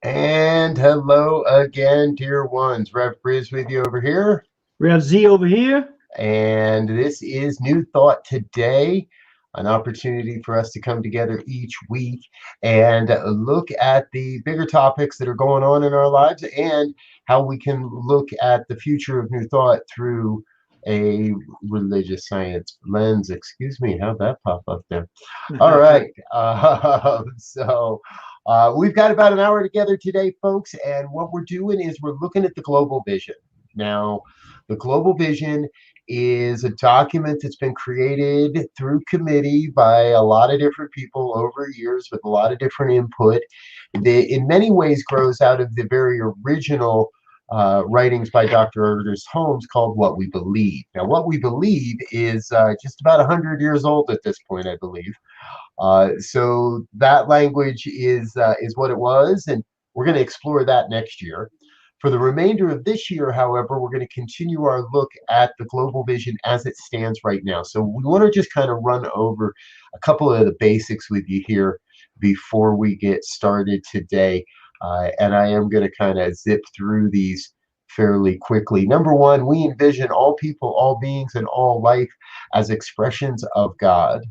And hello again, dear ones. Rev Briz with you over here. Rev Z over here. And this is New Thought Today, an opportunity for us to come together each week and look at the bigger topics that are going on in our lives and how we can look at the future of New Thought through a religious science lens. Excuse me, how'd that pop up there? All right. We've got about an hour together today, folks, and what we're doing is we're looking at the global vision. Now, the global vision is a document that's been created through committee by a lot of different people over years with a lot of different input. In many ways grows out of the very original writings by Dr. Ernest Holmes called What We Believe. Now, What We Believe is just about 100 years old at this point, I believe. So that language is what it was, and we're going to explore that next year. For the remainder of this year, however, we're going to continue our look at the global vision as it stands right now. So we want to just kind of run over a couple of the basics with you here before we get started today. And I am going to kind of zip through these fairly quickly. Number one, we envision all people, all beings, and all life as expressions of God.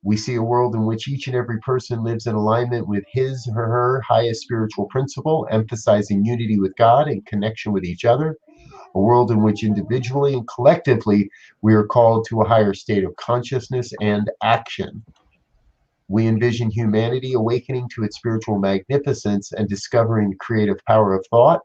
We see a world in which each and every person lives in alignment with his or her highest spiritual principle, emphasizing unity with God and connection with each other. A world in which individually and collectively we are called to a higher state of consciousness and action. We envision humanity awakening to its spiritual magnificence and discovering the creative power of thought.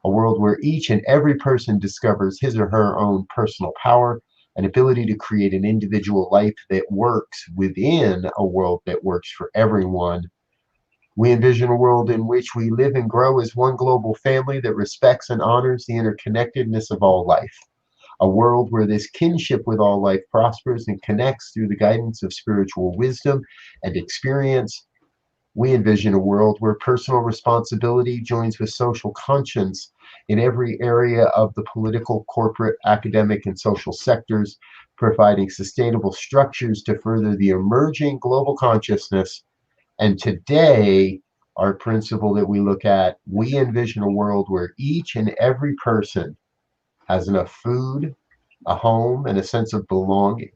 A world where each and every person discovers his or her own personal power, an ability to create an individual life that works within a world that works for everyone. We envision a world in which we live and grow as one global family that respects and honors the interconnectedness of all life. A world where this kinship with all life prospers and connects through the guidance of spiritual wisdom and experience. We envision a world where personal responsibility joins with social conscience in every area of the political, corporate, academic, and social sectors, providing sustainable structures to further the emerging global consciousness. And today, our principle that we look at, we envision a world where each and every person has enough food, a home, and a sense of belonging.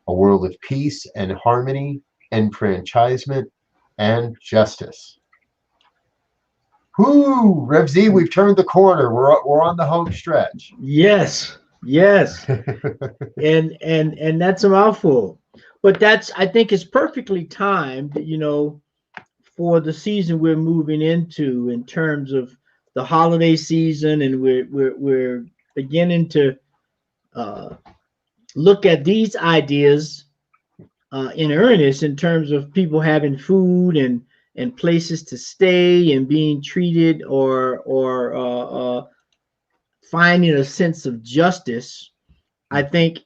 A world of peace and harmony, enfranchisement, and justice. Whoo, Rev Z, we've turned the corner. We're on the home stretch. Yes, yes, and that's a mouthful, but that's I think it's perfectly timed, for the season we're moving into in terms of the holiday season, and we're beginning to uh, look at these ideas in earnest in terms of people having food and places to stay and being treated or finding a sense of justice. I think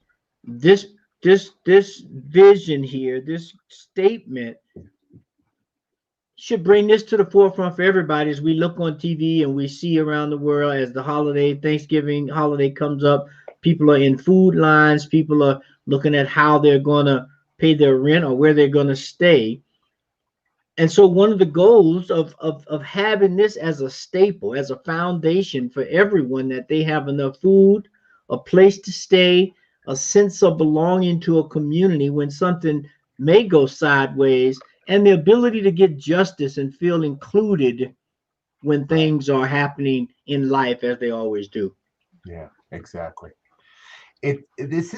this this vision here, this statement should bring this to the forefront for everybody as we look on TV and we see around the world as the holiday, Thanksgiving holiday comes up. People are in food lines. People are looking at how they're going to pay their rent or where they're going to stay. And so one of the goals of having this as a staple, as a foundation for everyone, that they have enough food, a place to stay, a sense of belonging to a community when something may go sideways, and the ability to get justice and feel included when Right. things are happening in life as they always do. Yeah, exactly. This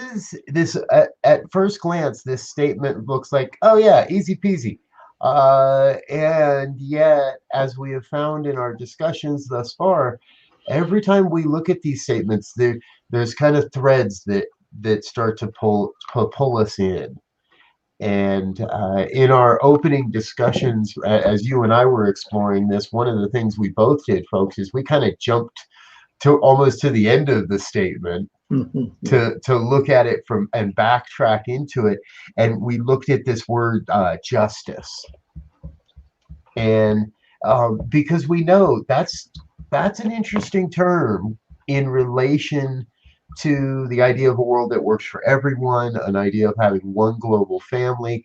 at first glance, this statement looks like, oh yeah, easy peasy. And yet, as we have found in our discussions thus far, every time we look at these statements, there's kind of threads that start to pull us in. And in our opening discussions, as you and I were exploring this, one of the things we both did, folks, is we kind of jumped to almost to the end of the statement to look at it from and backtrack into it, and we looked at this word justice, and because we know that's an interesting term in relation to the idea of a world that works for everyone, an idea of having one global family,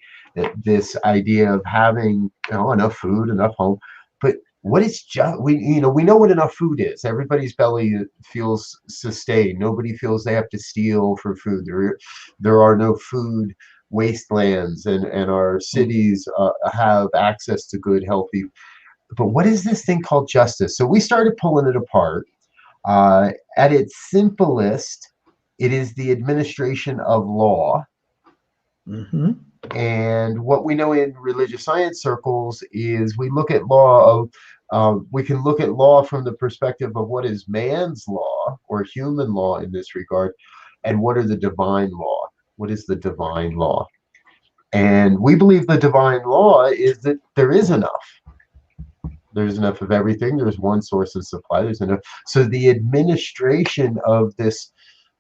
this idea of having enough food, enough home. But what is just we know what enough food is. Everybody's belly feels sustained. Nobody feels they have to steal for food. There are no food wastelands, and our cities have access to good, healthy. But what is this thing called justice? So we started pulling it apart. At its simplest, it is the administration of law. Mm-hmm. And what we know in religious science circles is we look at law of, we can look at law from the perspective of what is man's law or human law in this regard, and what are the divine law? What is the divine law? And we believe the divine law is that there is enough. There's enough of everything. There's one source of supply. There's enough. So the administration of this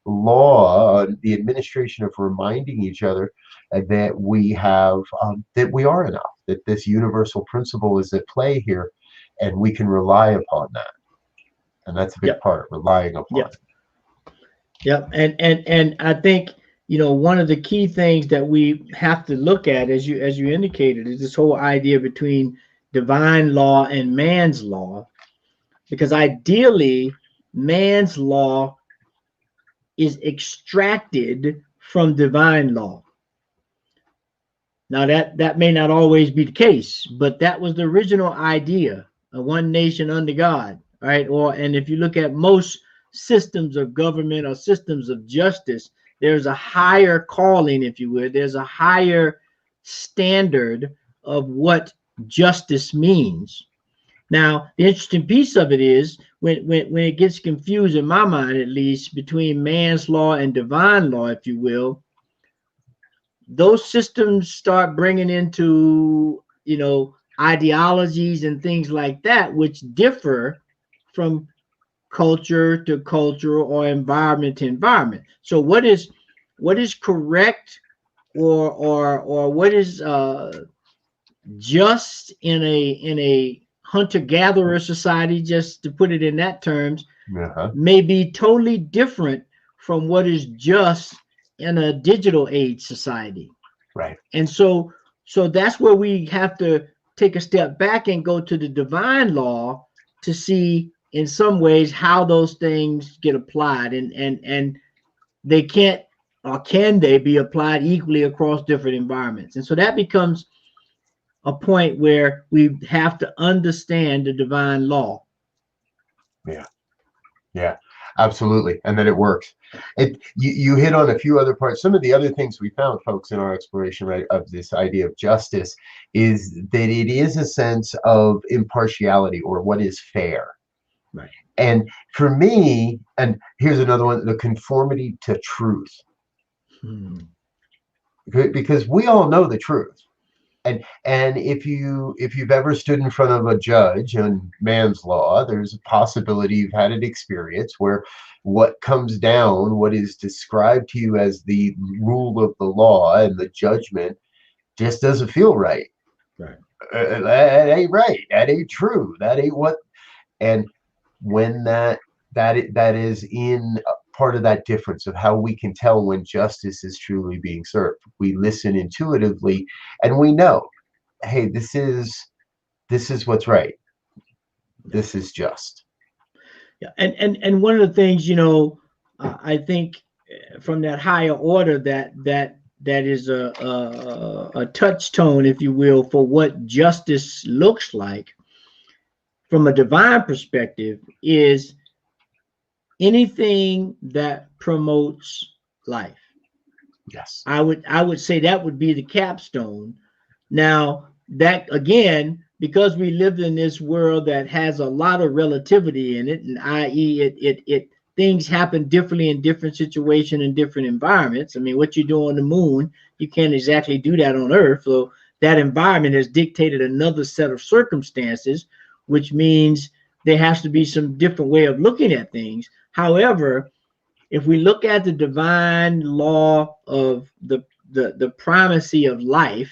law, the administration of reminding each other that we have, that we are enough, that this universal principle is at play here, and we can rely upon that. And that's a big Yep. part, relying upon Yep. Yep. And I think, one of the key things that we have to look at, as you indicated, is this whole idea between divine law and man's law, because ideally man's law is extracted from divine law. Now that may not always be the case, but that was the original idea of one nation under God, right? And if you look at most systems of government or systems of justice, there's a higher calling, if you would. There's a higher standard of what justice means. Now, the interesting piece of it is when it gets confused, in my mind at least, between man's law and divine law, if you will, those systems start bringing into, ideologies and things like that, which differ from culture to culture or environment to environment. So what is correct, or what is just in a hunter-gatherer society, just to put it in that terms, it. may be totally different from what is just in a digital age society. Right. And so that's where we have to take a step back and go to the divine law to see in some ways how those things get applied, and they can't, or can they be applied equally across different environments. And so that becomes a point where we have to understand the divine law. Yeah. Yeah, absolutely. And that it works. You hit on a few other parts. Some of the other things we found, folks, in our exploration, right, of this idea of justice is that it is a sense of impartiality, or what is fair. Right. And for me, and here's another one, the conformity to truth. Because we all know the truth. And if you've ever stood in front of a judge on man's law, there's a possibility you've had an experience where what comes down, what is described to you as the rule of the law and the judgment, just doesn't feel right. Right. That ain't right. That ain't true. That ain't what. And when that is in part of that difference of how we can tell when justice is truly being served. We listen intuitively, and we know, hey, this is what's right. This is just. Yeah, and one of the things, I think from that higher order, that is a touchstone, if you will, for what justice looks like from a divine perspective, is anything that promotes life. Yes. I would say that would be the capstone. Now, that again, because we live in this world that has a lot of relativity in it, and i.e., it things happen differently in different situations and different environments. I mean, what you do on the moon, you can't exactly do that on Earth. So that environment has dictated another set of circumstances, which means there has to be some different way of looking at things. However, if we look at the divine law of the primacy of life,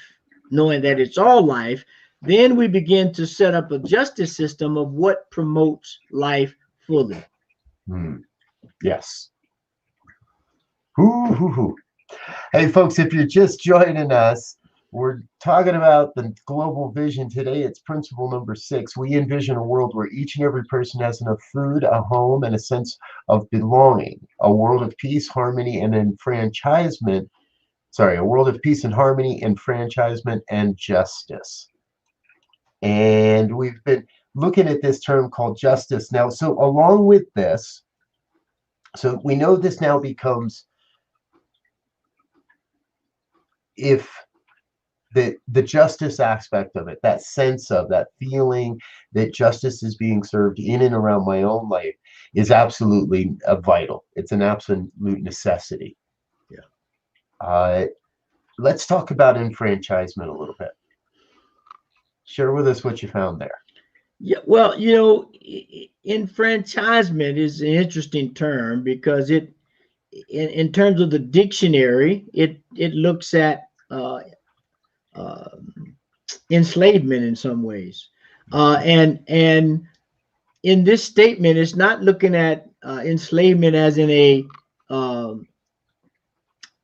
knowing that it's all life, then we begin to set up a justice system of what promotes life fully. Yes. Hey, folks, if you're just joining us, We're talking about the global vision today. It's principle number 6. We envision a world where each and every person has enough food, a home, and a sense of belonging. A world of peace, harmony, and enfranchisement. Sorry, a world of peace and harmony, enfranchisement, and justice. And we've been looking at this term called justice now. So, along with this, so we know this now becomes if the justice aspect of it, that sense of that feeling that justice is being served in and around my own life is absolutely vital. It's an absolute necessity. Yeah. Let's talk about enfranchisement a little bit. Share with us what you found there. Yeah, well, you know, enfranchisement is an interesting term because in terms of the dictionary, it looks at uh, enslavement in some ways, and in this statement, it's not looking at enslavement as in a um,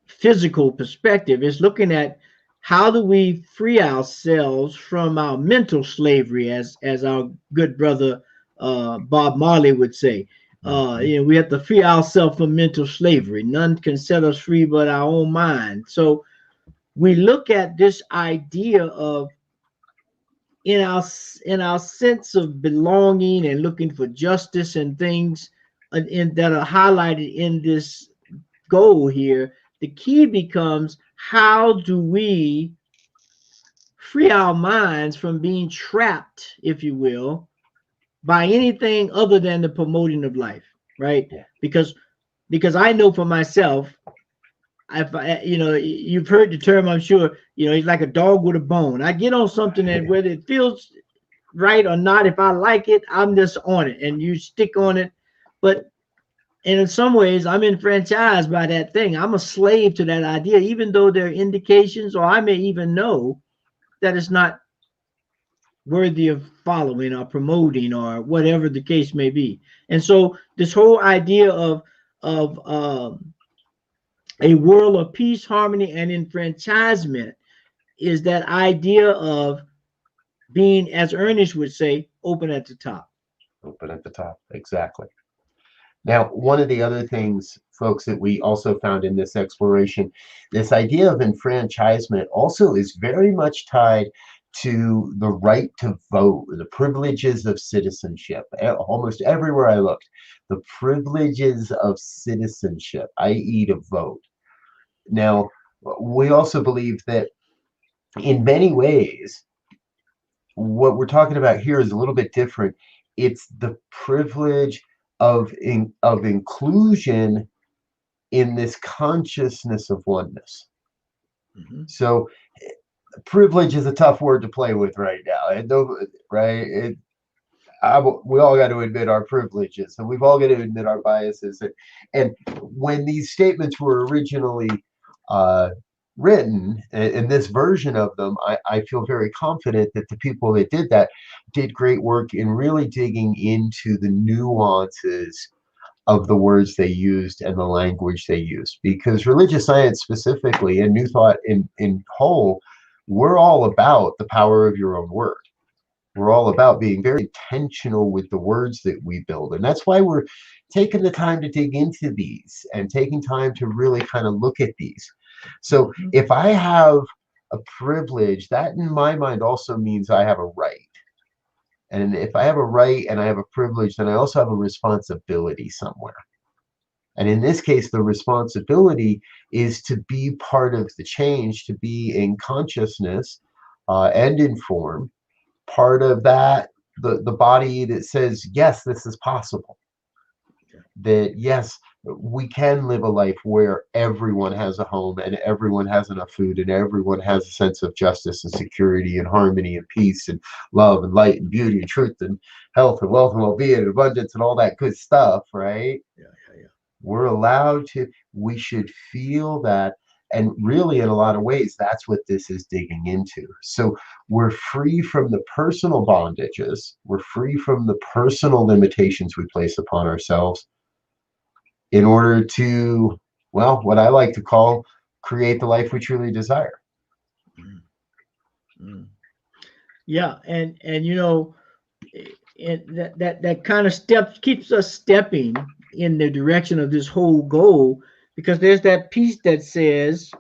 physical perspective. It's looking at how do we free ourselves from our mental slavery, as our good brother Bob Marley would say. Mhm. You know, we have to free ourselves from mental slavery. None can set us free but our own mind. So we look at this idea of in our in our sense of belonging and looking for justice and things that are highlighted in this goal here. The key becomes how do we free our minds from being trapped, if you will, by anything other than the promoting of life, right? Yeah. Because I know for myself, if I, you know, you've heard the term, I'm sure, you know, it's like a dog with a bone. I get on something that whether it feels right or not, if I like it, I'm just on it, and you stick on it. But and in some ways, I'm enfranchised by that thing. I'm a slave to that idea, even though there are indications, or I may even know that it's not worthy of following or promoting or whatever the case may be. And so, this whole idea of a world of peace, harmony, and enfranchisement is that idea of being, as Ernest would say, open at the top. Open at the top. Exactly. Now, one of the other things, folks, that we also found in this exploration, this idea of enfranchisement also is very much tied to the right to vote, the privileges of citizenship. Almost everywhere I looked, the privileges of citizenship, i.e., to vote. Now, we also believe that in many ways, what we're talking about here is a little bit different. It's the privilege of inclusion in this consciousness of oneness. Mhm. So privilege is a tough word to play with right now. And no, right? We all got to admit our privileges, and we've all got to admit our biases. And when these statements were originally uh, written, in this version of them, I feel very confident that the people that did that did great work in really digging into the nuances of the words they used and the language they used. Because religious science specifically and New Thought in whole, we're all about the power of your own word. We're all about being very intentional with the words that we build. And that's why we're taking the time to dig into these and taking time to really kind of look at these. So Mhm. if I have a privilege, that in my mind also means I have a right. And if I have a right and I have a privilege, then I also have a responsibility somewhere. And in this case, the responsibility is to be part of the change, to be in consciousness and informed part of that the body that says yes, this is possible, that yes, we can live a life where everyone has a home and everyone has enough food and everyone has a sense of justice and security and harmony and peace and love and light and beauty and truth and health and wealth and well-being and abundance and all that good stuff, right? Yeah, yeah, We're allowed to, we should feel that. And really, in a lot of ways, that's what this is digging into. So we're free from the personal bondages, we're free from the personal limitations we place upon ourselves in order to, well, what I like to call create the life we truly desire. yeah. Mm. Yeah, and you know, that kind of steps keeps us stepping in the direction of this whole goal, because there's that piece that says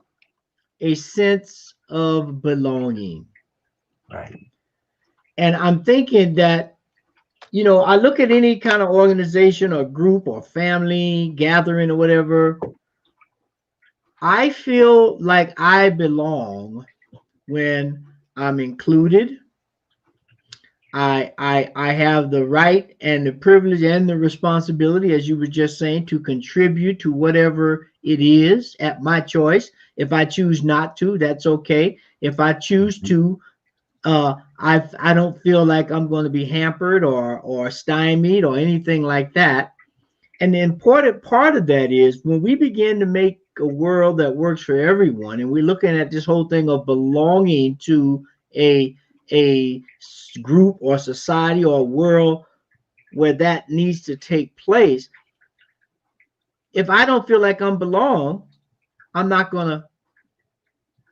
a sense of belonging. Right. And I'm thinking that, you know, I look at any kind of organization or group or family gathering or whatever, I feel like I belong when I'm included. I have the right and the privilege and the responsibility, as you were just saying, to contribute to whatever it is at my choice. If I choose not to, that's okay. If I choose Mhm. to, I don't feel like I'm going to be hampered or stymied or anything like that. And the important part of that is when we begin to make a world that works for everyone, and we're looking at this whole thing of belonging to a a group or society or world where that needs to take place. If I don't feel like I'm belong, I'm not gonna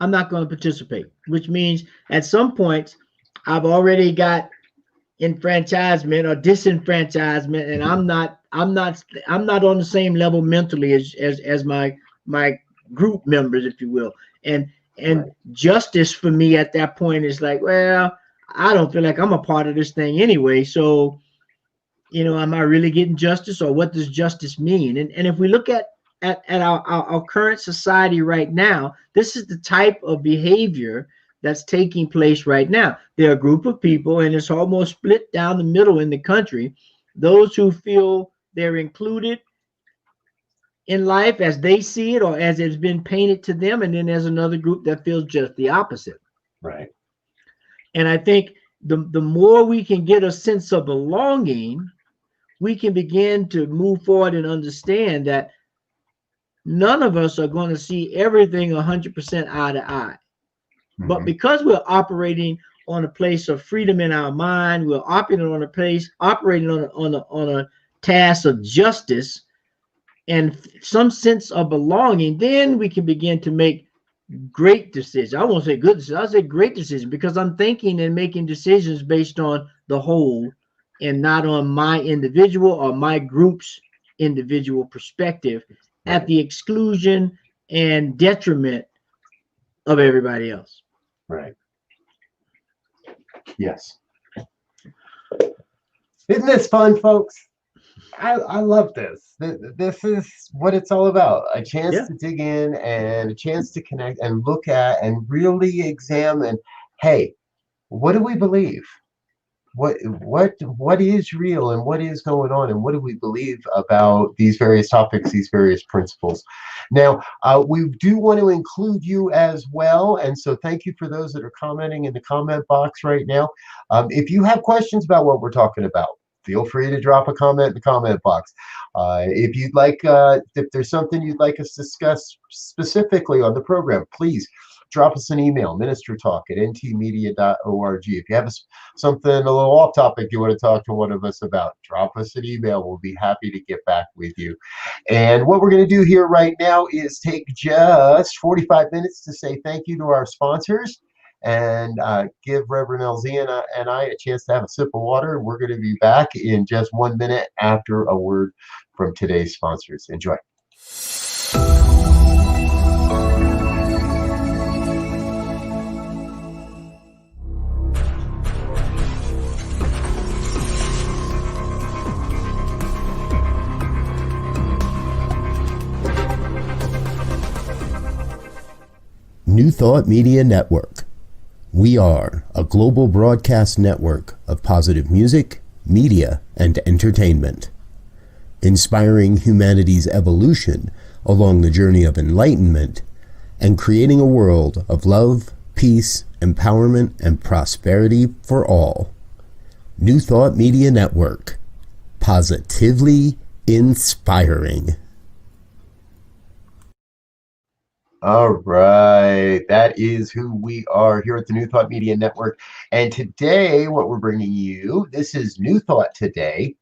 I'm not gonna participate. Which means at some point I've already got enfranchisement or disenfranchisement, and I'm not on the same level mentally as my group members, if you will. And Right. justice for me at that point is like, well, I don't feel like I'm a part of this thing anyway. So, you know, am I really getting justice, or what does justice mean? And if we look at our current society right now, this is the type of behavior that's taking place right now. There are a group of people, and it's almost split down the middle in the country, those who feel they're included in life as they see it or as it's been painted to them, and then there's another group that feels just the opposite. Right. And I think the more we can get a sense of belonging, we can begin to move forward and understand that none of us are going to see everything 100% eye to eye. But Hmm. because we're operating on a place of freedom in our mind, we're operating on a task of justice and some sense of belonging, then we can begin to make great decisions. I won't say good decisions, I'll say great decisions, because I'm thinking and making decisions based on the whole and not on my individual or my group's individual perspective at Right. the exclusion and detriment of everybody else. Right. Yes. Isn't this fun, folks? I love this. This is what it's all about. A chance Yeah. to dig in and a chance to connect and look at and really examine, hey, what do we believe? What is real and what is going on and what do we believe about these various topics, these various principles? Now, we do want to include you as well, and so thank you for those that are commenting in the comment box right now. If you have questions about what we're talking about, feel free to drop a comment in the comment box. If you'd like, if there's something you'd like us to discuss specifically on the program, please drop us an email, ministertalk@ntmedia.org. If you have something a little off topic you want to talk to one of us about, drop us an email. We'll be happy to get back with you. And what we're going to do here right now is take just 45 minutes to say thank you to our sponsors and give Reverend LZ and I a chance to have a sip of water. We're going to be back in just 1 minute after a word from today's sponsors. Enjoy. New Thought Media Network. We are a global broadcast network of positive music, media, and entertainment, inspiring humanity's evolution along the journey of enlightenment and creating a world of love, peace, empowerment, and prosperity for all. New Thought Media Network. Positively inspiring. All right, that is who we are here at the New Thought Media Network. And today, what we're bringing you, this is New Thought Today.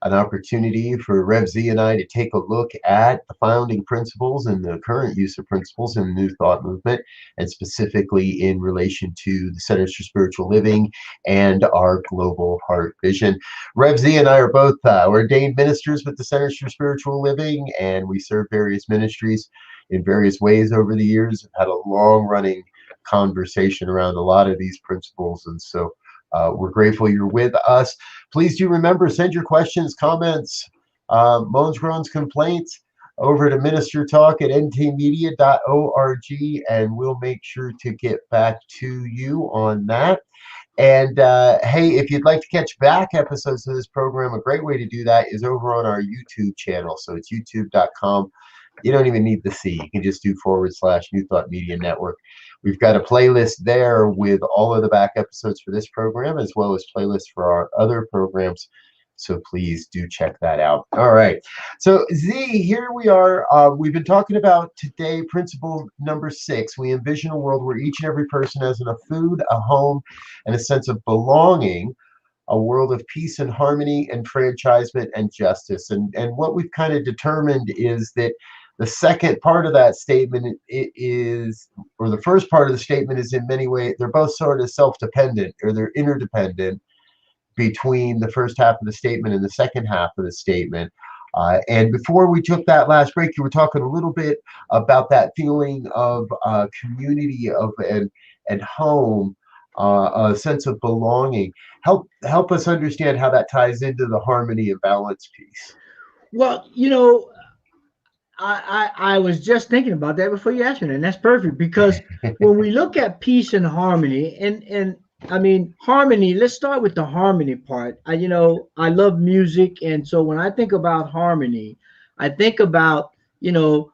an opportunity for Rev Z and I to take a look at the founding principles and the current use of principles in the New Thought movement, and specifically in relation to the Centers for Spiritual Living and our global heart vision. Rev Z and I are both ordained ministers with the Centers for Spiritual Living, and we serve various ministries in various ways over the years. I've had a long running conversation around a lot of these principles, and so we're grateful you're with us. Please do remember, send your questions, comments, moans, groans, complaints over to ministertalk@ntmedia.org, and we'll make sure to get back to you on that. And hey, if you'd like to catch back episodes of this program, a great way to do that is over on our YouTube channel. So it's youtube.com. You don't even need the C. You can just do /New Thought Media Network. We've got a playlist there with all of the back episodes for this program, as well as playlists for our other programs. So please do check that out. All right. So Z, here we are. We've been talking about today principle number 6. We envision a world where each and every person has enough food, a home, and a sense of belonging. A world of peace and harmony, enfranchisement and justice. And what we've kind of determined is that the second part of that statement is, or the first part of the statement is, in many ways, they're both sort of self-dependent, or they're interdependent between the first half of the statement and the second half of the statement. And before we took that last break, you were talking a little bit about that feeling of community and home, a sense of belonging. Help us understand how that ties into the harmony and balance piece. Well, I was just thinking about that before you asked me, and that's perfect, because when we look at peace and harmony, and I mean harmony, let's start with the harmony part. I love music, and so when I think about harmony, I think about a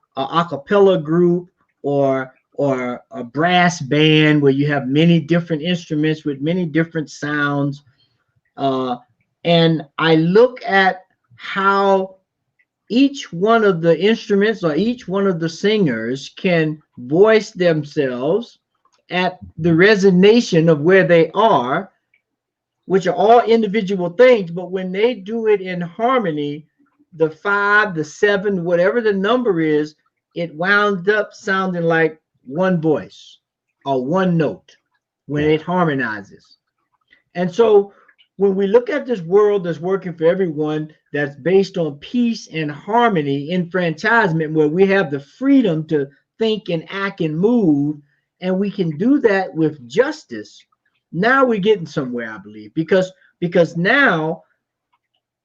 cappella group or a brass band where you have many different instruments with many different sounds, and I look at how each one of the instruments or each one of the singers can voice themselves at the resonation of where they are, which are all individual things. But when they do it in harmony, the 5, the 7, whatever the number is, it wound up sounding like one voice or one note when it harmonizes. And so when we look at this world that's working for everyone, that's based on peace and harmony, enfranchisement, where we have the freedom to think and act and move, and we can do that with justice, now we're getting somewhere, I believe, because now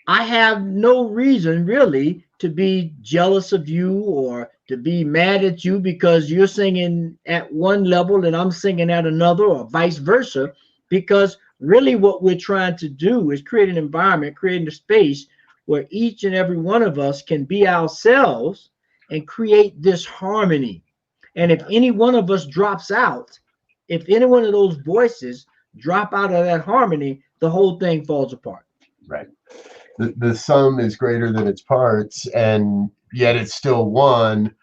I have no reason really to be jealous of you or to be mad at you because you're singing at one level and I'm singing at another, or vice versa, because really what we're trying to do is create an environment, creating a space where each and every one of us can be ourselves and create this harmony. And if any one of us drops out, if any one of those voices drop out of that harmony, the whole thing falls apart. Right. The sum is greater than its parts, and yet it's still one.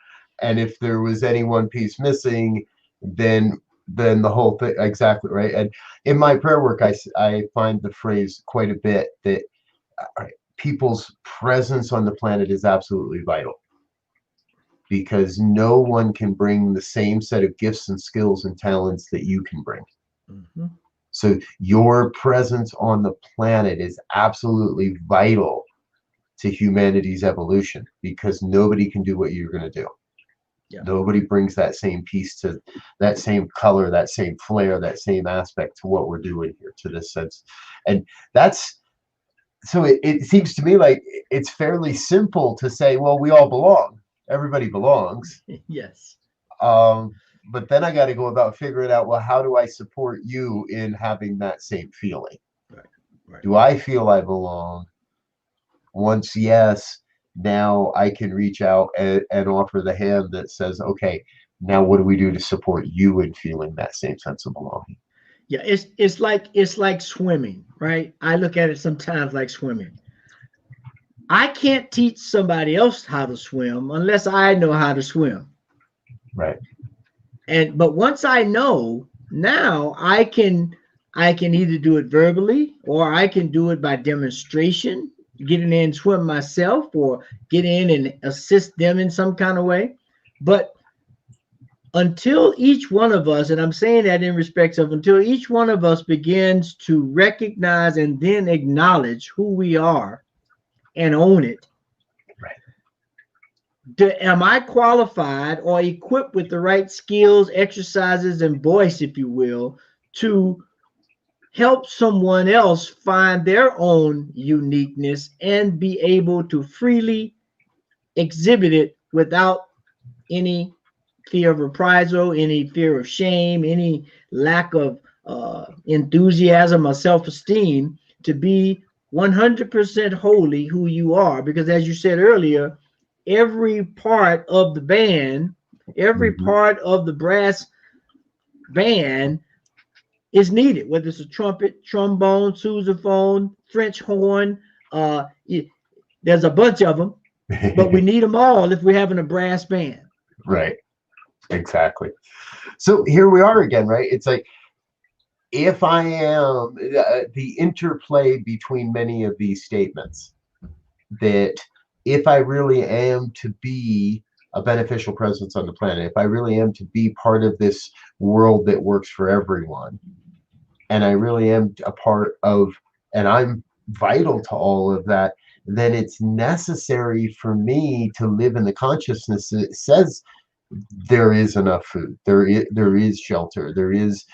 And if there was any one piece missing, then the whole thing, exactly right. And in my prayer work, I find the phrase quite a bit that people's presence on the planet is absolutely vital, because no one can bring the same set of gifts and skills and talents that you can bring. Mm-hmm. So your presence on the planet is absolutely vital to humanity's evolution, because nobody can do what you're going to do. Yeah. Nobody brings that same piece, to that same color, that same flair, that same aspect to what we're doing here, to this sense. And that's, so it seems to me like it's fairly simple to say, well, we all belong. Everybody belongs. Yes. But then I got to go about figuring out, well, how do I support you in having that same feeling? Right. Do I feel I belong? Once yes, now I can reach out and offer the hand that says, okay, now what do we do to support you in feeling that same sense of belonging? Yeah, it's like swimming, right? I look at it sometimes like swimming. I can't teach somebody else how to swim unless I know how to swim. Right. But once I know, now I can either do it verbally or I can do it by demonstration. get in there and swim myself or get in and assist them in some kind of way. But until each one of us, and I'm saying that in respects of until each one of us begins to recognize and then acknowledge who we are and own it, am I qualified or equipped with the right skills, exercises, and voice, if you will, to help someone else find their own uniqueness and be able to freely exhibit it without any fear of reprisal, any fear of shame, any lack of enthusiasm or self-esteem, to be 100% wholly who you are? Because as you said earlier, every part of the band, every Mhm. part of the brass band is needed, whether it's a trumpet, trombone, sousaphone, French horn. Uh, there's a bunch of them, but we need them all if we're having a brass band. Right. Exactly. So here we are again, right? It's like if I am the interplay between many of these statements, that if I really am to be a beneficial presence on the planet, if I really am to be part of this world that works for everyone, and I really am a part of, and I'm vital to all of that, then it's necessary for me to live in the consciousness that says there is enough food, there is shelter, there is,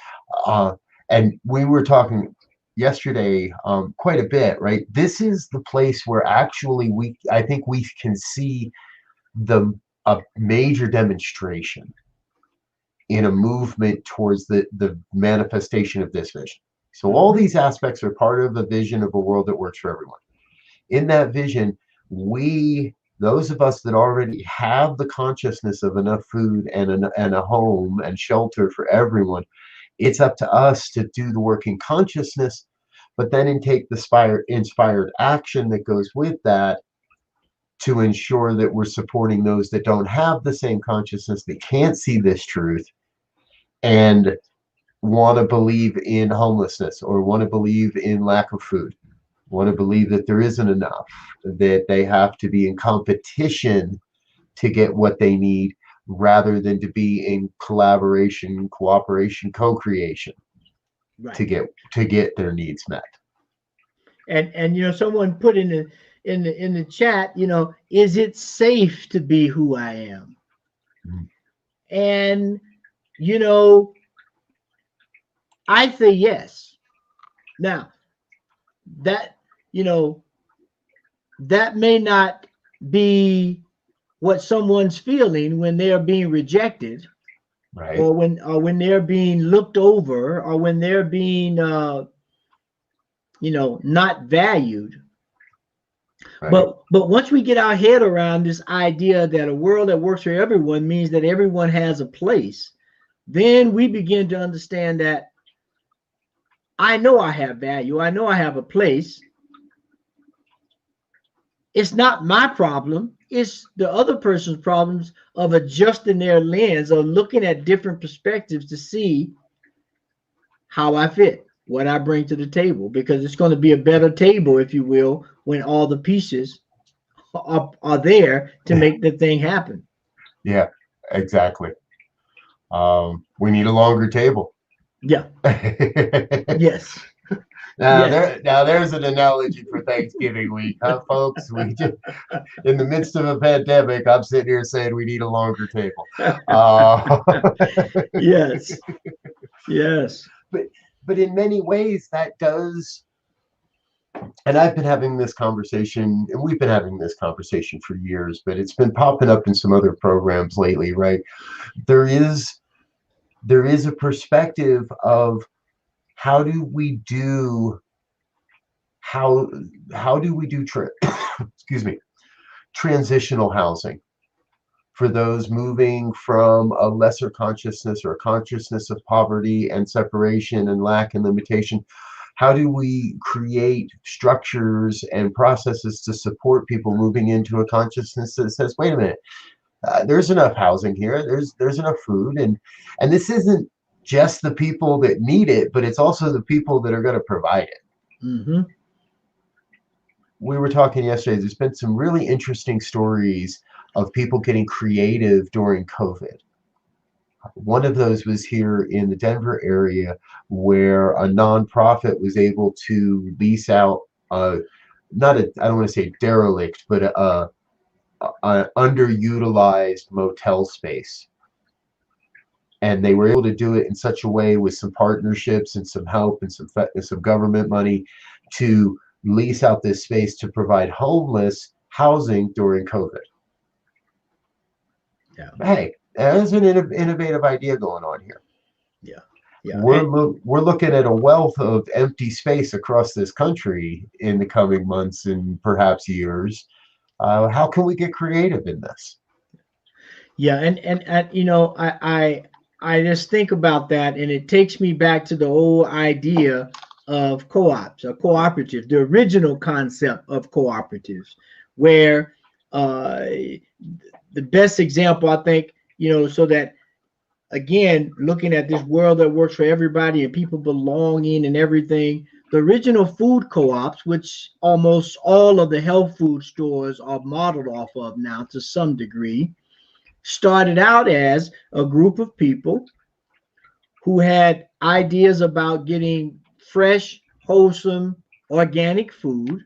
uh, and we were talking yesterday quite a bit, right? This is the place where actually I think we can see the a major demonstration in a movement towards the manifestation of this vision. So all these aspects are part of a vision of a world that works for everyone. In that vision, those of us that already have the consciousness of enough food and a home and shelter for everyone, it's up to us to do the work in consciousness, but then take the inspired action that goes with that to ensure that we're supporting those that don't have the same consciousness, that can't see this truth, and want to believe in homelessness or want to believe in lack of food, want to believe that there isn't enough, that they have to be in competition to get what they need rather than to be in collaboration, cooperation, co-creation Right. to get their needs met. And someone put in the chat, is it safe to be who I am? Mhm. And you know, I say yes. Now, that you know, that may not be what someone's feeling when they are being rejected, Right. or when they're being looked over, or when they're being not valued. Right. But once we get our head around this idea that a world that works for everyone means that everyone has a place, then we begin to understand that I know I have value. I know I have a place. It's not my problem. It's the other person's problems of adjusting their lens, of looking at different perspectives to see how I fit, what I bring to the table, because it's going to be a better table, if you will, when all the pieces are there to make the thing happen. Yeah, exactly. We need a longer table. Yeah. Yes. Yes. Now there's an analogy for Thanksgiving week, huh, folks? We just, in the midst of a pandemic, I'm sitting here saying we need a longer table. Uh, Yes. Yes. but but in many ways that does, and I've been having this conversation, and we've been having this conversation for years, but it's been popping up in some other programs lately, right? There is a perspective of how do we do how how do we do excuse me, transitional housing for those moving from a lesser consciousness or a consciousness of poverty and separation and lack and limitation. How do we create structures and processes to support people moving into a consciousness that says, wait a minute, there's enough housing here, there's enough food, and this isn't just the people that need it, but it's also the people that are going to provide it. Mm-hmm. we were talking yesterday, there's been some really interesting stories of people getting creative during COVID. One of those was here in the Denver area where a nonprofit was able to lease out not a, I don't want to say derelict, but a underutilized motel space. And they were able to do it in such a way with some partnerships and some help and some government money to lease out this space to provide homeless housing during COVID. Yeah. Hey, there's an innovative idea going on here. Yeah. Yeah. We're looking at a wealth of empty space across this country in the coming months and perhaps years. How can we get creative in this? Yeah, and you know, I just think about that, and it takes me back to the old idea of co-ops or cooperatives, the original concept of cooperatives, where the best example I think, you know, so that again, looking at this world that works for everybody and people belonging and everything, the original food co-ops, which almost all of the health food stores are modeled off of now to some degree, started out as a group of people who had ideas about getting fresh, wholesome, organic food.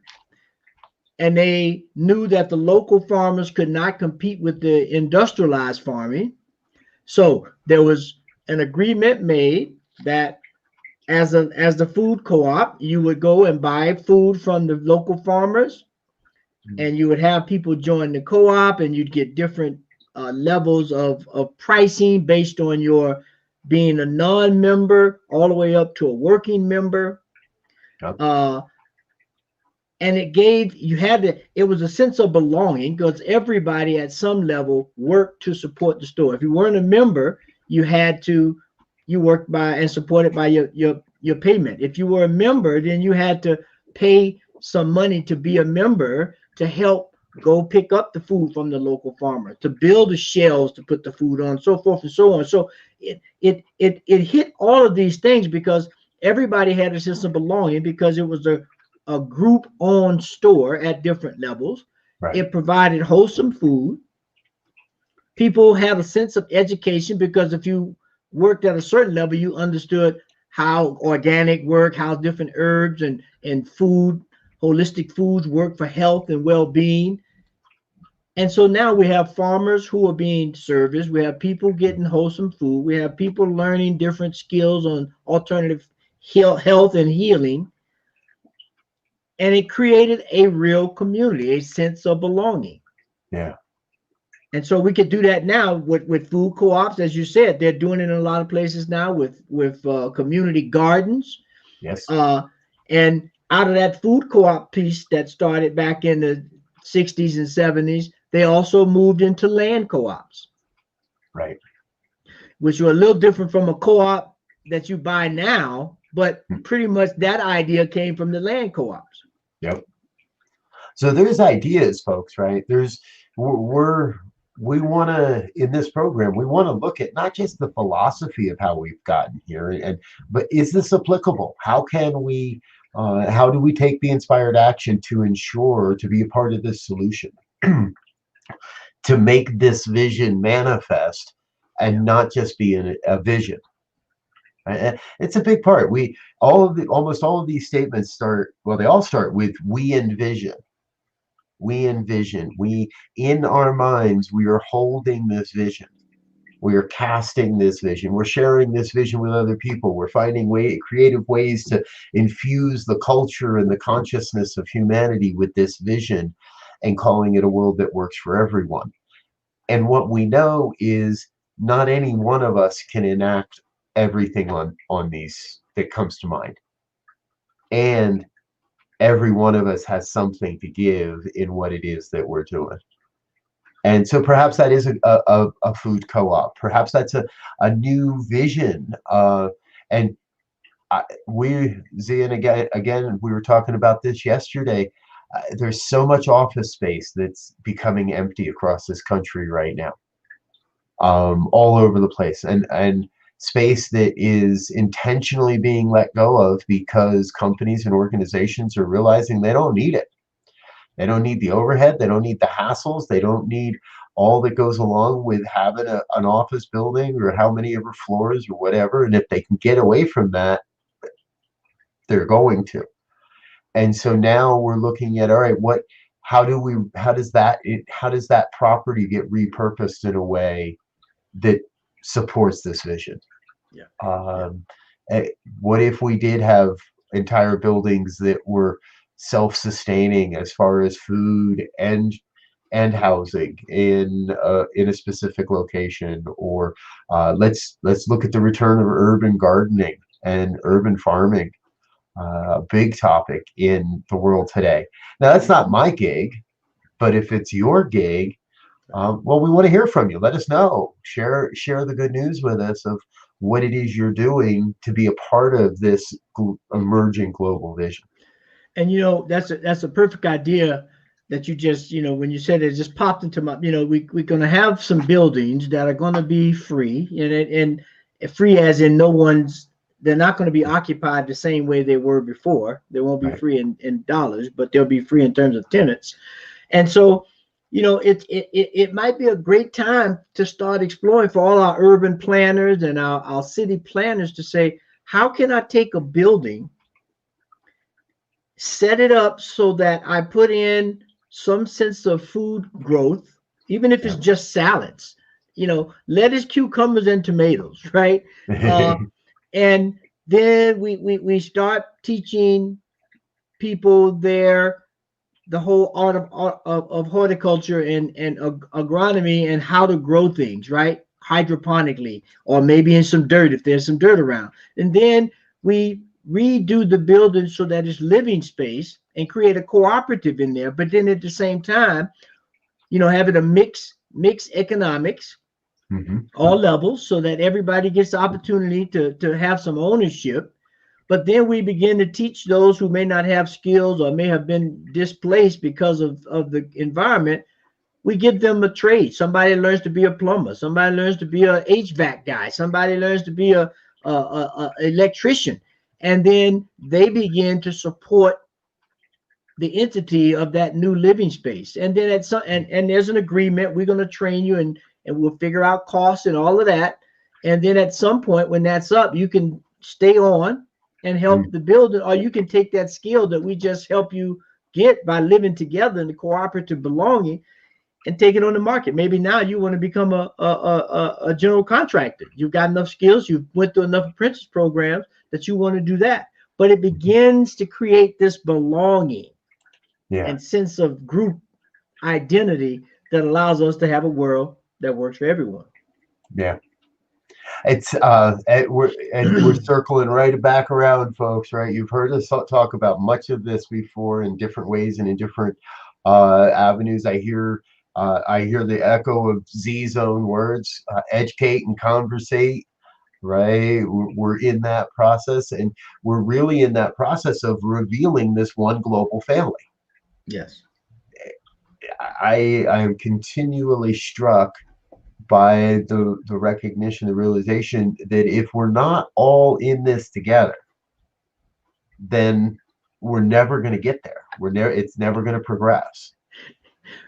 And they knew that the local farmers could not compete with the industrialized farming. So there was an agreement made that as the food co-op, you would go and buy food from the local farmers, and you would have people join the co-op, and you'd get different levels of pricing based on your being a non-member all the way up to a working member. Yep. And it gave you had to it was a sense of belonging because everybody at some level worked to support the store. If you weren't a member, you had to you worked by and supported by your payment. If you were a member, then you had to pay some money to be a member to help go pick up the food from the local farmer, to build the shelves to put the food on, so forth and so on. So it hit all of these things because everybody had a sense of belonging because it was a group owned store at different levels. Right. It provided wholesome food. People had a sense of education because if you worked at a certain level, you understood how organic work, how different herbs and food, holistic foods work for health and well-being. And so now we have farmers who are being serviced. We have people getting wholesome food. We have people learning different skills on alternative health and healing. And it created a real community, a sense of belonging. Yeah. And so we could do that now with food co-ops, as you said. They're doing it in a lot of places now with community gardens. Yes. And out of that food co-op piece that started back in the 60s and 70s, they also moved into land co-ops. Right. Which are a little different from a co-op that you buy now, but pretty much that idea came from the land co-ops. Yep. So there's ideas, folks, right? We want to, in this program, we want to look at not just the philosophy of how we've gotten here, but is this applicable? How can we, how do we take the inspired action to ensure to be a part of this solution, to make this vision manifest and not just be a vision? It's a big part. Almost all of these statements start, well, they all start with we envision. We envision. In our minds, we are holding this vision. We are casting this vision. We're sharing this vision with other people. We're finding creative ways to infuse the culture and the consciousness of humanity with this vision and calling it a world that works for everyone. And what we know is not any one of us can enact everything on these that comes to mind. And every one of us has something to give in what it is that we're doing. And so perhaps that is a food co-op. Perhaps that's a new vision. And Zian, again, we were talking about this yesterday. There's so much office space that's becoming empty across this country right now, all over the place. And space that is intentionally being let go of because companies and organizations are realizing they don't need it. They don't need the overhead. They don't need the hassles. They don't need all that goes along with having an office building or how many ever floors or whatever. And if they can get away from that, they're going to. And so now we're looking at, all right, how does that property get repurposed in a way that supports this vision? Yeah. Um, what if we did have entire buildings that were self-sustaining as far as food and housing in a specific location? Or let's look at the return of urban gardening and urban farming, a big topic in the world today. Now, that's not my gig, but if it's your gig, well, we want to hear from you. Let us know. Share the good news with us of what it is you're doing to be a part of this emerging global vision. And that's a perfect idea that you just, when you said it, just popped into my, we're going to have some buildings that are going to be free, and free as in they're not going to be occupied the same way they were before. They won't be Right. free in dollars, but they'll be free in terms of tenants. And so, it might be a great time to start exploring for all our urban planners and our city planners to say, how can I take a building, set it up so that I put in some sense of food growth, even if it's just salads, lettuce, cucumbers, and tomatoes, right? Yeah. And then we start teaching people there the whole art of horticulture and agronomy and how to grow things, right? Hydroponically, or maybe in some dirt if there's some dirt around. And then we redo the building so that it's living space and create a cooperative in there. But then at the same time, having a mix economics, Mhm. all levels, so that everybody gets the opportunity to have some ownership. But then we begin to teach those who may not have skills or may have been displaced because of the environment. We give them a trade. Somebody learns to be a plumber. Somebody learns to be a HVAC guy. Somebody learns to be a electrician. And then they begin to support the entity of that new living space. And then and there's an agreement. We're going to train you, and we'll figure out costs and all of that. And then at some point when that's up, you can stay on and help Mm. the building, or you can take that skill that we just help you get by living together in the cooperative belonging and take it on the market. Maybe now you want to become a general contractor. You've got enough skills. You've went through enough apprentice programs that you want to do that. But it begins to create this belonging Yeah. and sense of group identity that allows us to have a world that works for everyone. Yeah. It's we're circling right back around, folks. Right? You've heard us talk about much of this before in different ways and in different avenues. I hear the echo of Z's own words: educate and conversate. Right? We're in that process, and we're really in that process of revealing this one global family. Yes. I am continually struck by the recognition, the realization that if we're not all in this together, then we're never going to get there. It's never going to progress.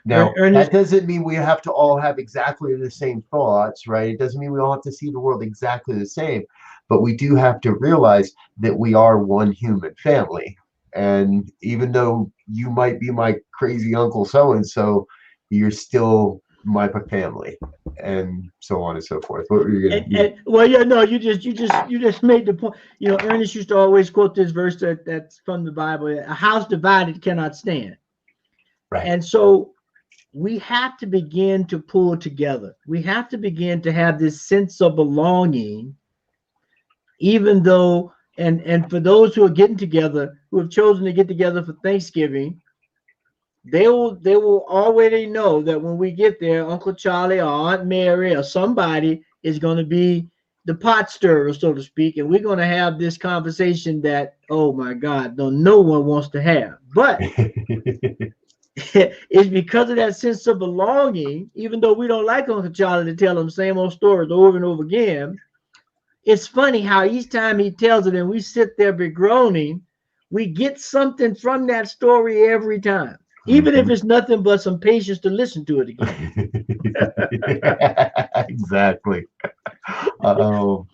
Now, that Ernest, doesn't mean we have to all have exactly the same thoughts, right? It doesn't mean we all have to see the world exactly the same, but we do have to realize that we are one human family. And even though you might be my crazy uncle so and so, you're still my family, and so on and so forth. What were you gonna? well, yeah, no, you just made the point. Ernest used to always quote this verse that's from the Bible: "A house divided cannot stand." Right. And so we have to begin to pull together. We have to begin to have this sense of belonging, even though, and for those who are getting together, who have chosen to get together for Thanksgiving, they will already know that when we get there, Uncle Charlie or Aunt Mary or somebody is going to be the pot stirrer, so to speak, and we're going to have this conversation that, oh my God, no one wants to have. But it's because of that sense of belonging, even though we don't like Uncle Charlie to tell them same old stories over and over again. It's funny how each time he tells it and we sit there begroaning, we get something from that story every time. even if it's nothing but some patience to listen to it again. Exactly. Um,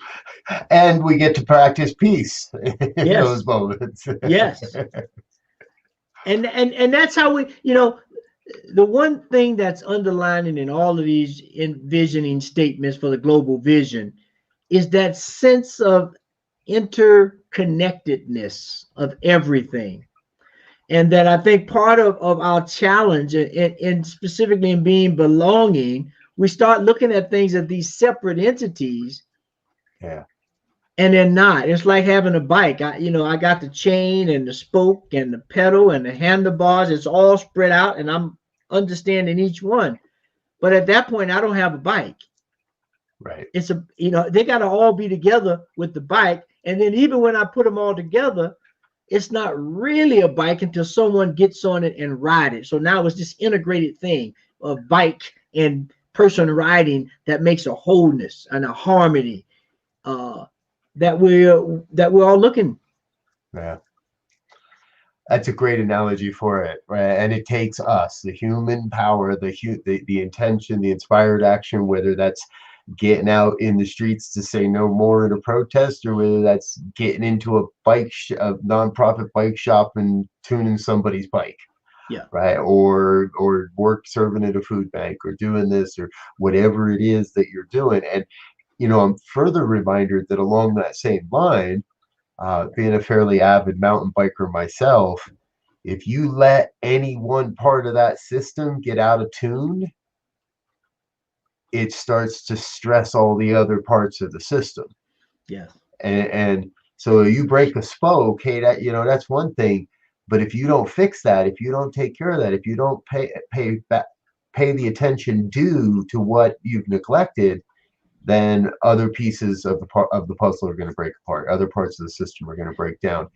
and we get to practice peace in those Yes, moments. yes. And that's how we, the one thing that's underlining in all of these envisioning statements for the global vision is that sense of interconnectedness of everything. And that I think part of our challenge, and specifically in being belonging, we start looking at things as these separate entities, Yeah. and they're not. It's like having a bike. I got the chain and the spoke and the pedal and the handlebars. It's all spread out, and I'm understanding each one. But at that point, I don't have a bike. Right. It's they got to all be together with the bike. And then even when I put them all together, it's not really a bike until someone gets on it and ride it. So now it's this integrated thing of bike and person riding that makes a wholeness and a harmony that we're all looking. Yeah. That's a great analogy for it, right? And it takes us, the human power, the intention, the inspired action, whether that's getting out in the streets to say no more in a protest, or whether that's getting into a nonprofit bike shop and tuning somebody's bike, Yeah. right? Or work serving at a food bank, or doing this, or whatever it is that you're doing. And I'm further reminded that along that same line, being a fairly avid mountain biker myself, if you let any one part of that system get out of tune, it starts to stress all the other parts of the system. Yes. And so you break a spoke, hey, that's one thing. But if you don't fix that, if you don't take care of that, if you don't pay the attention due to what you've neglected, then other pieces of the puzzle are going to break apart. Other parts of the system are going to break down.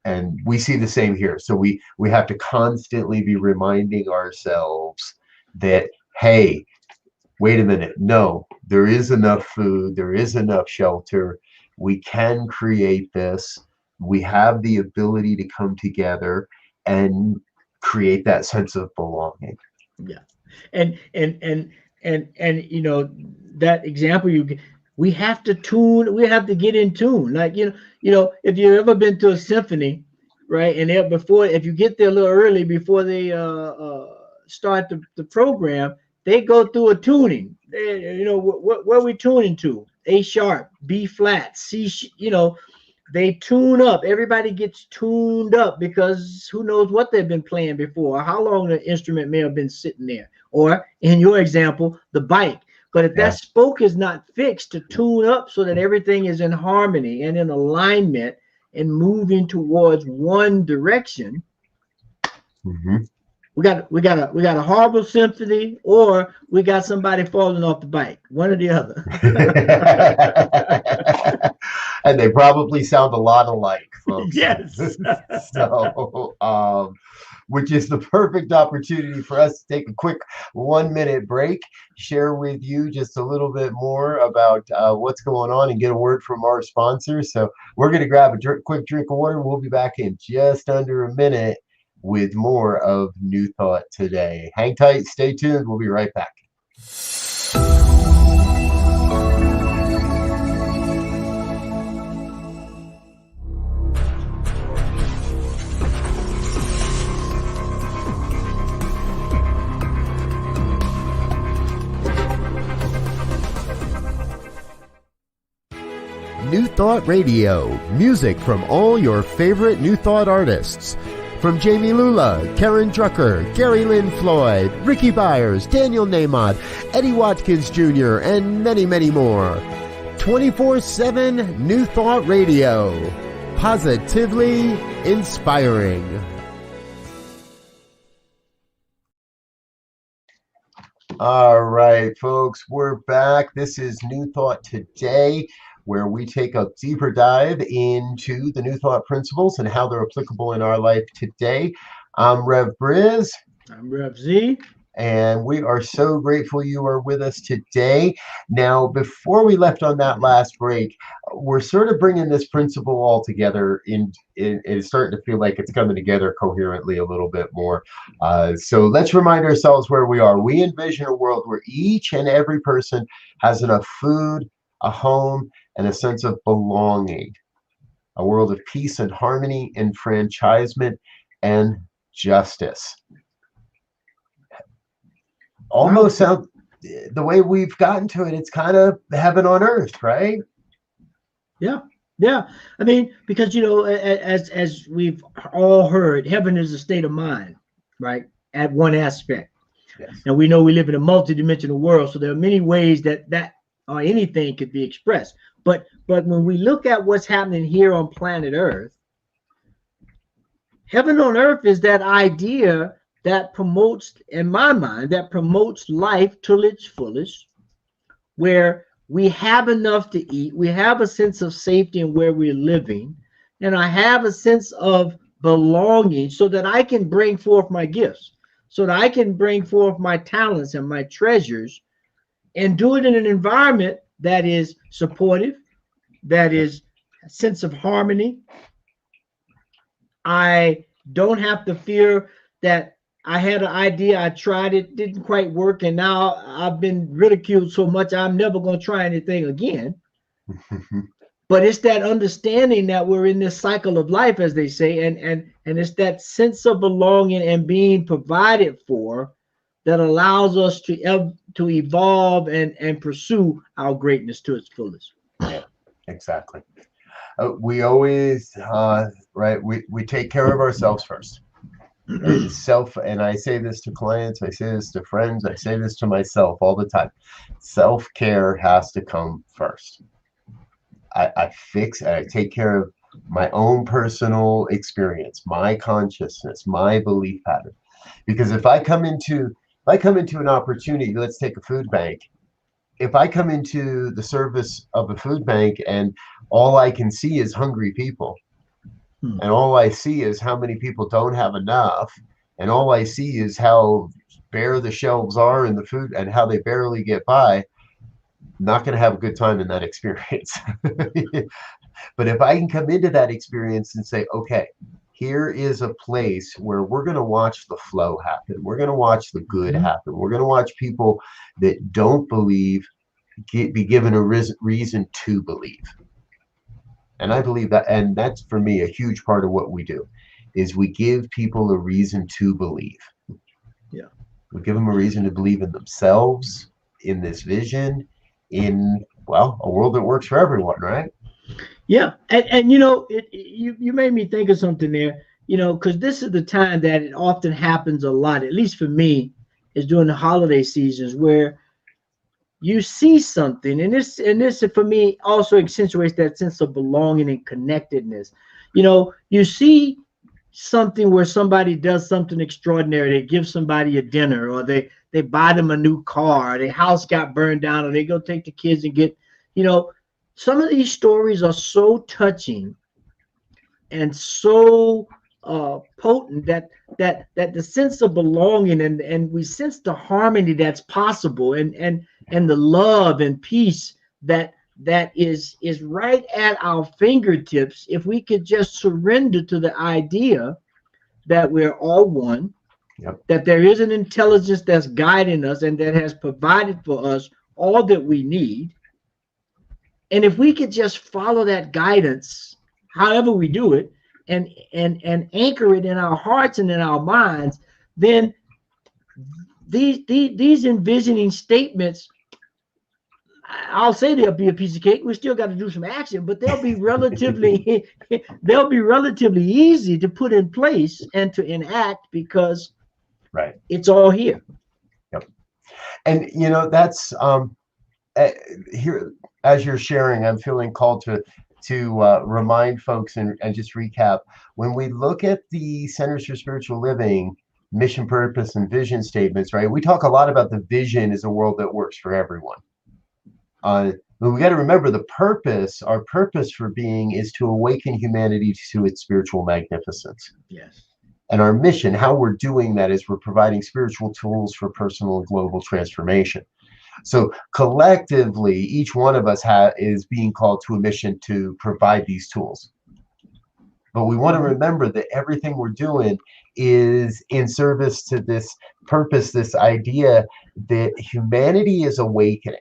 And we see the same here. So we have to constantly be reminding ourselves that, hey, wait a minute, no, there is enough food, there is enough shelter. We can create this. We have the ability to come together and create that sense of belonging. Yeah. And that example we have to tune, we have to get in tune. Like, if you've ever been to a symphony, right? And if you get there a little early before they start the program, they go through a tuning. What are we tuning to? A sharp, B flat, C, they tune up. Everybody gets tuned up because who knows what they've been playing before, or how long the instrument may have been sitting there, or in your example, the bike. But if that spoke is not fixed to tune up so that everything is in harmony and in alignment and moving towards one direction, we got a horrible symphony, or we got somebody falling off the bike. One or the other. And they probably sound a lot alike, folks. Yes. So, which is the perfect opportunity for us to take a quick 1-minute break, share with you just a little bit more about what's going on, and get a word from our sponsors. So we're going to grab a quick drink of water. We'll be back in just under a minute with more of New Thought Today. Hang tight, stay tuned. We'll be right back. New Thought Radio, music from all your favorite New Thought artists. From Jamie Lula, Karen Drucker, Gary Lynn Floyd, Ricky Byers, Daniel Nahmod, Eddie Watkins Jr., and many, many more. 24/7 New Thought Radio. Positively inspiring. All right, folks, we're back. This is New Thought Today, where we take a deeper dive into the New Thought principles and how they're applicable in our life today. I'm Rev BRZ. I'm Rev Z. And we are so grateful you are with us today. Now, before we left on that last break, we're sort of bringing this principle all together it's starting to feel like it's coming together coherently a little bit more. So let's remind ourselves where we are. We envision a world where each and every person has enough food, a home, and a sense of belonging. A world of peace and harmony, enfranchisement, and justice. Almost Wow. sound the way we've gotten to it, it's kind of heaven on earth, right? Yeah, yeah. I mean, because as we've all heard, heaven is a state of mind, right? At one aspect, Yes. and we know we live in a multidimensional world, so there are many ways that or anything could be expressed. But when we look at what's happening here on planet Earth, heaven on earth is that idea that promotes, in my mind, that promotes life to its fullest, where we have enough to eat, we have a sense of safety in where we're living, and I have a sense of belonging so that I can bring forth my gifts, so that I can bring forth my talents and my treasures and do it in an environment that is supportive, that Yep. is a sense of harmony. I don't have to fear that I had an idea, I tried it, didn't quite work, and now I've been ridiculed so much I'm never going to try anything again. But it's that understanding that we're in this cycle of life, as they say, and it's that sense of belonging and being provided for that allows us to evolve and pursue our greatness to its fullest. Yeah, exactly. We always, right, we take care of ourselves first. Right? Self, and I say this to clients, I say this to friends, I say this to myself all the time. Self care has to come first. I take care of my own personal experience, my consciousness, my belief pattern. Because if I come into an opportunity, let's take a food bank. If I come into the service of a food bank and all I can see is hungry people, Hmm. and all I see is how many people don't have enough, and all I see is how bare the shelves are in the food and how they barely get by, not going to have a good time in that experience. But if I can come into that experience and say, okay, here is a place where we're going to watch the flow happen. We're going to watch the good Mhm. happen. We're going to watch people that don't believe be given a reason to believe. And I believe that, and that's for me a huge part of what we do, is we give people a reason to believe. Yeah. We give them a reason to believe in themselves, in this vision, in well, a world that works for everyone, right? Yeah, and you made me think of something there. Because this is the time that it often happens a lot. At least for me, is during the holiday seasons where you see something, and this for me also accentuates that sense of belonging and connectedness. You see something where somebody does something extraordinary. They give somebody a dinner, or they buy them a new car, or their house got burned down, or they go take the kids and get, you know, some of these stories are so touching and so potent that the sense of belonging and we sense the harmony that's possible and the love and peace that is right at our fingertips if we could just surrender to the idea that we're all one, Yep. that there is an intelligence that's guiding us and that has provided for us all that we need. And if we could just follow that guidance, however we do it, and anchor it in our hearts and in our minds, then these envisioning statements, I'll say they'll be a piece of cake. We still got to do some action, but they'll be relatively they'll be relatively easy to put in place and to enact because Right. it's all here. Yep. And that's uh, here as you're sharing, I'm feeling called to remind folks and just recap. When we look at the Centers for Spiritual Living mission, purpose, and vision statements, right? We talk a lot about the vision is a world that works for everyone. But we got to remember the purpose. Our purpose for being is to awaken humanity to its spiritual magnificence. Yes. And our mission, how we're doing that, is we're providing spiritual tools for personal and global transformation. So collectively, each one of us is being called to a mission to provide these tools. But we want to remember that everything we're doing is in service to this purpose, this idea that humanity is awakening.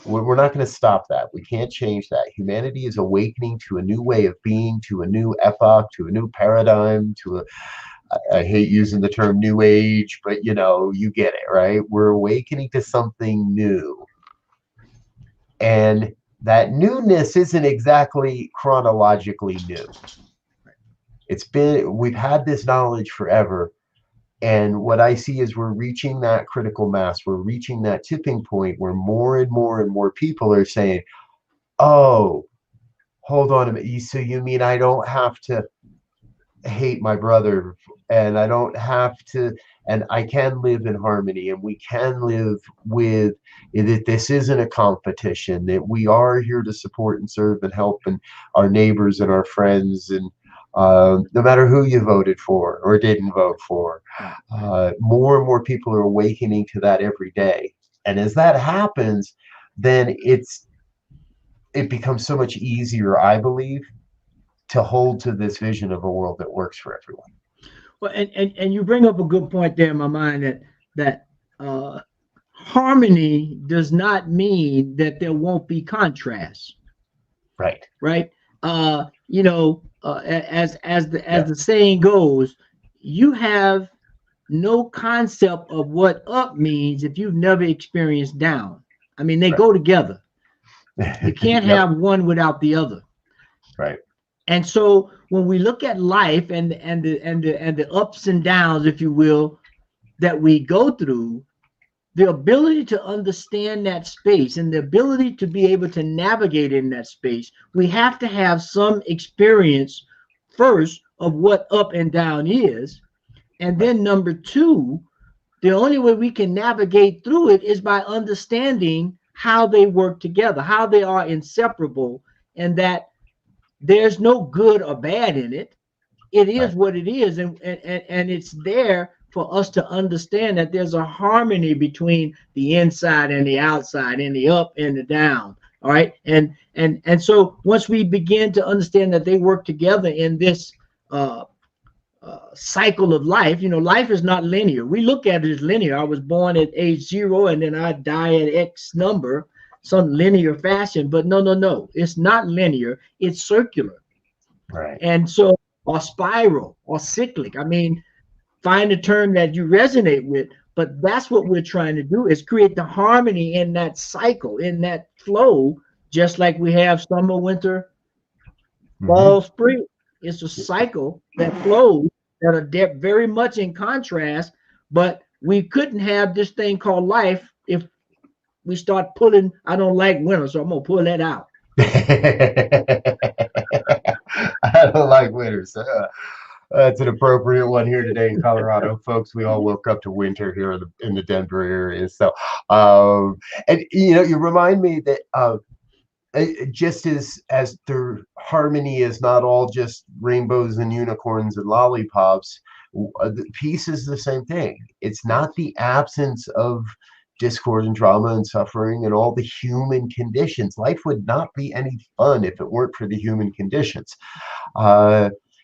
We're not going to stop that. We can't change that. Humanity is awakening to a new way of being, to a new epoch, to a new paradigm, to a, I hate using the term new age, but you get it, right? We're awakening to something new. And that newness isn't exactly chronologically new. We've had this knowledge forever. And what I see is we're reaching that critical mass. We're reaching that tipping point where more and more and more people are saying, oh, hold on a minute. So you mean I don't have to hate my brother, and I don't have to, and I can live in harmony, and we can live with that. This isn't a competition, that we are here to support and serve and help and our neighbors and our friends, and no matter who you voted for or didn't vote for, more and more people are awakening to that every day. And as that happens, then it becomes so much easier, I believe, to hold to this vision of a world that works for everyone. Well, and you bring up a good point there in my mind, that harmony does not mean that there won't be contrast. Right. Right. As the saying goes, you have no concept of what up means if you've never experienced down. I mean, they go together. You can't have one without the other. Right. And so when we look at life and the ups and downs, if you will, that we go through, the ability to understand that space and the ability to be able to navigate in that space, we have to have some experience first of what up and down is. And then number two, the only way we can navigate through it is by understanding how they work together, how they are inseparable, and that there's no good or bad in it. It is what it is, and it's there for us to understand that there's a harmony between the inside and the outside, and the up and the down. All right, and so once we begin to understand that they work together in this cycle of life, life is not linear. We look at it as linear. I was born at age 0, and then I die at X number, some linear fashion. But no, it's not linear. It's circular. Right. And so, or spiral or cyclic. I mean, find a term that you resonate with, but that's what we're trying to do, is create the harmony in that cycle, in that flow, just like we have summer, winter, fall, spring. It's a cycle that flows that are very much in contrast, but we couldn't have this thing called life if we start pulling. I don't like winter, so I'm gonna pull that out. I don't like winters. That's an appropriate one here today in Colorado, folks. We all woke up to winter here in the Denver area. So, and you remind me that just as their harmony is not all just rainbows and unicorns and lollipops, peace is the same thing. It's not the absence of discord and drama and suffering and all the human conditions. Life would not be any fun if it weren't for the human conditions.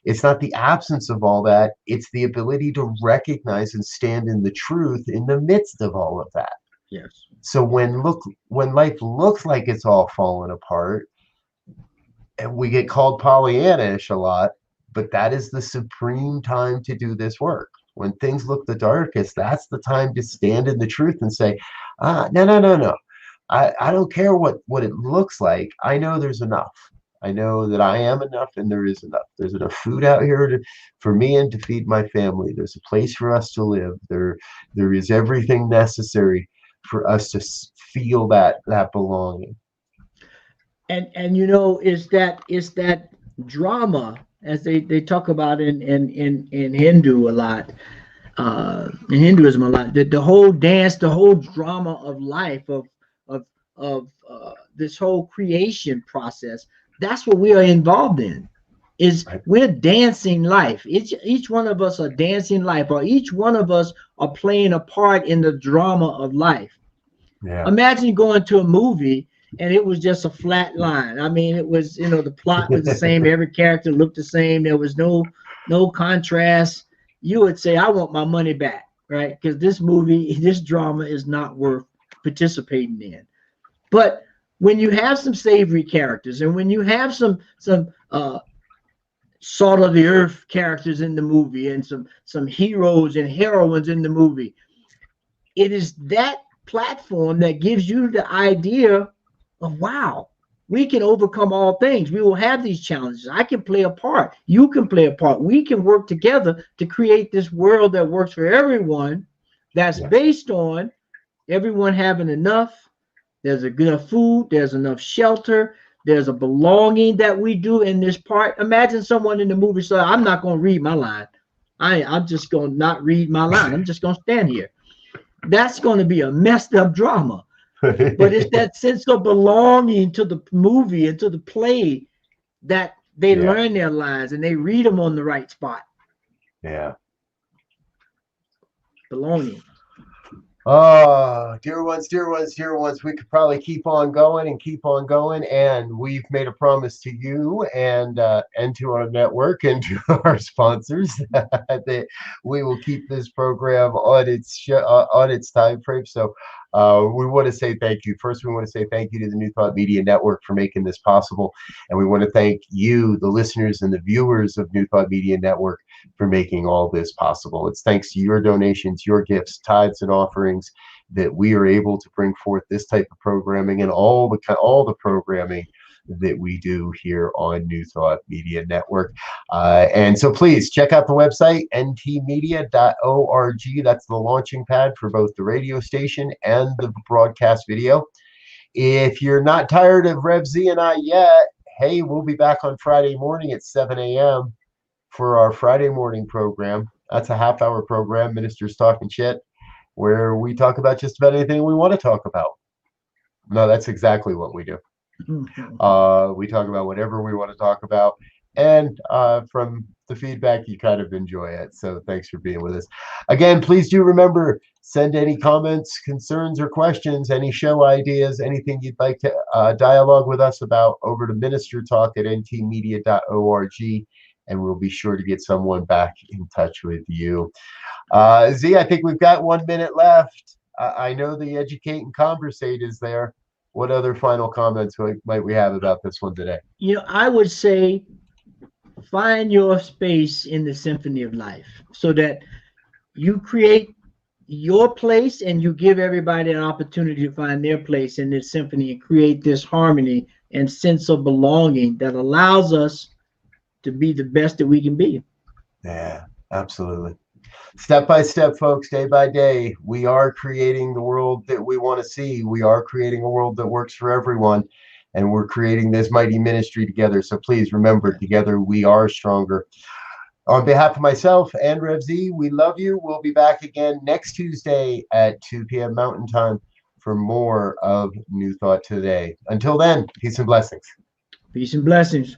It's not the absence of all that. It's the ability to recognize and stand in the truth in the midst of all of that. Yes. So when life looks like it's all falling apart, and we get called Pollyannish a lot, but that is the supreme time to do this work. When things look the darkest, that's the time to stand in the truth and say, no. I don't care what it looks like. I know there's enough. I know that I am enough, and there is enough. There's enough food out here for me and to feed my family. There's a place for us to live. There is everything necessary for us to feel that belonging. And is that drama, as they talk about in Hindu a lot, in Hinduism a lot, the whole dance, the whole drama of life, of this whole creation process. That's what we are involved in is Right. we're dancing life. Each one of us are dancing life, or each one of us are playing a part in the drama of life. Yeah. Imagine going to a movie and it was just a flat line. I mean, it was, the plot was the same, every character looked the same, there was no contrast. You would say, I want my money back, right? Because this movie, this drama is not worth participating in. But when you have some savory characters, and when you have some salt of the earth characters in the movie, and some heroes and heroines in the movie, it is that platform that gives you the idea of, wow, we can overcome all things. We will have these challenges. I can play a part. You can play a part. We can work together to create this world that works for everyone, that's Yes. based on everyone having enough. There's enough food. There's enough shelter. There's a belonging that we do in this part. Imagine someone in the movie said, I'm not going to read my line. I'm just going to not read my line. I'm just going to stand here. That's going to be a messed up drama. But it's that sense of belonging to the movie and to the play that they Yeah. learn their lines and they read them on the right spot. Yeah. Belonging. Oh, dear ones, dear ones, dear ones, we could probably keep on going and keep on going. And we've made a promise to you and to our network and to our sponsors that we will keep this program on its time frame. So we want to say thank you. First, we want to say thank you to the New Thought Media Network for making this possible. And we want to thank you, the listeners and the viewers of New Thought Media Network, for making all this possible. It's thanks to your donations, your gifts, tithes, and offerings that we are able to bring forth this type of programming and all the programming that we do here on New Thought Media Network. And so please check out the website, ntmedia.org. That's the launching pad for both the radio station and the broadcast video. If you're not tired of Rev Z and I yet, hey, we'll be back on Friday morning at 7 a.m. for our Friday morning program. That's a half-hour program, Ministers Talking Shit, where we talk about just about anything we want to talk about. No, that's exactly what we do. We talk about whatever we want to talk about. And from the feedback, you kind of enjoy it. So thanks for being with us. Again, please do remember, send any comments, concerns, or questions, any show ideas, anything you'd like to dialogue with us about over to ministertalk@ntmedia.org. And we'll be sure to get someone back in touch with you. Z, I think we've got 1 minute left. I know the educate and conversate is there. What other final comments might we have about this one today? I would say find your space in the symphony of life so that you create your place and you give everybody an opportunity to find their place in this symphony and create this harmony and sense of belonging that allows us to be the best that we can be. Yeah, absolutely. Step by step, folks, day by day, we are creating the world that we want to see. We are creating a world that works for everyone, and we're creating this mighty ministry together. So please remember, together we are stronger. On behalf of myself and Rev Z, we love you. We'll be back again next Tuesday at 2 p.m. Mountain Time for more of New Thought Today. Until then, peace and blessings. Peace and blessings.